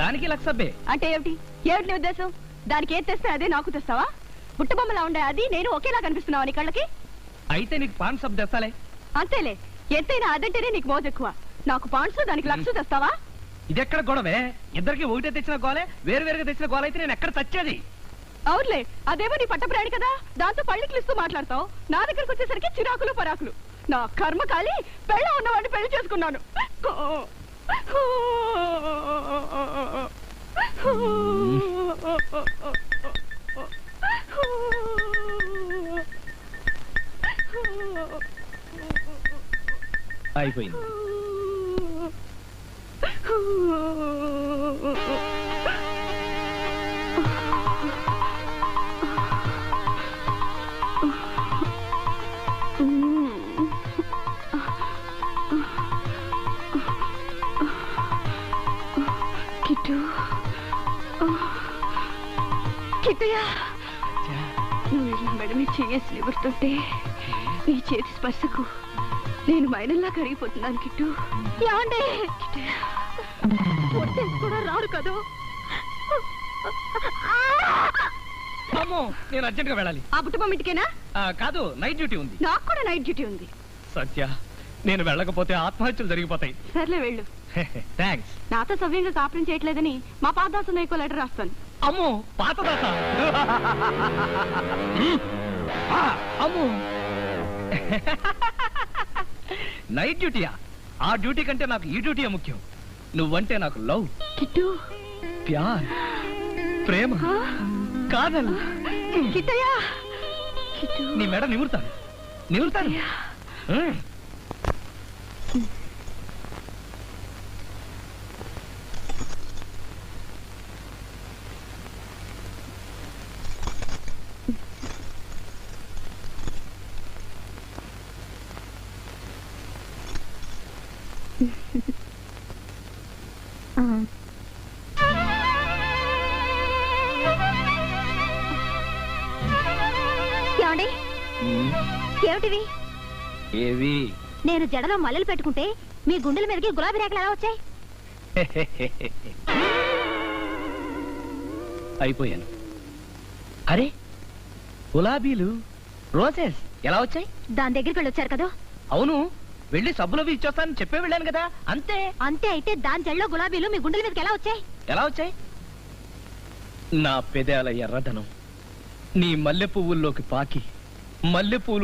దానికి లక్షబ్బే అంటే ఏమిటి నీ ఉద్దేశం? దానికి ఏది తెస్తే అదే నాకు తెస్తావా? బుట్టబొమ్మలా ఉండే అది నేను ఒకేలా కనిపిస్తున్నావా నీ కళ్ళకి? అయితే నీకు పాన్ సబ్ తెస్తాలే. అంతేలే, ఎంతైనా అదంటేనే నీకు మోజు ఎక్కువ. నాకు పాండ్స్ దానికి లక్ష తెస్తావా? ఇదెక్కడ గొడవే? ఇద్దరికి ఒకటే తెచ్చిన గోలే, వేరు వేరుగా తెచ్చిన గోల అయితే నేను ఎక్కడ చచ్చేది? అవునులే, అదేమో నీ పట్టప్రాణి కదా, దాంతో పళ్ళికిలిస్తూ మాట్లాడతావు. నా దగ్గరకు వచ్చేసరికి చిరాకులు పరాకులు. నా కర్మ కాలి పెళ్ళ ఉన్నవాడిని పెళ్లి చేసుకున్నాను. అయిపోయింది. కిట్టయ్యా, నువ్వు ఇలా మెడమి చేసి నిబడుతుంటే నీ చేతి స్పర్శకు నేను మైనల్లా కరిగిపోతున్నాను. కిట్టు ఏమండే కూడా రారు కదా. అమ్మో, నేను అర్జెంట్ గా వెళ్ళాలి. ఆ బుట్టబొమ్మ ఇంటికేనా? కాదు, నైట్ డ్యూటీ ఉంది. నాకు కూడా నైట్ డ్యూటీ ఉంది. సత్య, నేను వెళ్ళకపోతే ఆత్మహత్యలు జరిగిపోతాయి. సర్లే వెళ్ళు. థ్యాంక్స్. నాతో సవ్యంగా కాపురం చేయట్లేదని మా పాదాసు నీకో లెటర్ రాస్తాను. అమ్మో, పాతదాత. అమ్మో, నైట్ డ్యూటీయా? ఆ డ్యూటీ కంటే నాకు ఈ డ్యూటీయే ముఖ్యం. నువ్వంటే నాకు లవ్, కిట్టు, ప్యార్, ప్రేమ, కాదల్. కిట్టయ్యా, నీ మెడ నిమురుతాను. ఏమండి? ఏమిటివి? ఏవి? నేను జడలో మల్లెలు పెట్టుకుంటే మీ గుండెల మీదకి గులాబీ రేఖలు ఎలా వచ్చాయి? అయిపోయాను. అరే, గులాబీలు, రోజెస్ ఎలా వచ్చాయి? దాని దగ్గరికి వెళ్ళి వచ్చారు కదా. అవును, వెళ్ళి సబ్బులవి ఇచ్చొస్తానని చెప్పే వెళ్ళాను కదా. అంతే. అంతే అయితే దాని జడలో గులాబీలు మీ గుండెల మీదకి ఎలా వచ్చాయి? ఎలా వచ్చాయి? నా పెదాల ఎర్రదనం నీ మల్లె పువ్వుల్లోకి పాకి మల్లె పూలు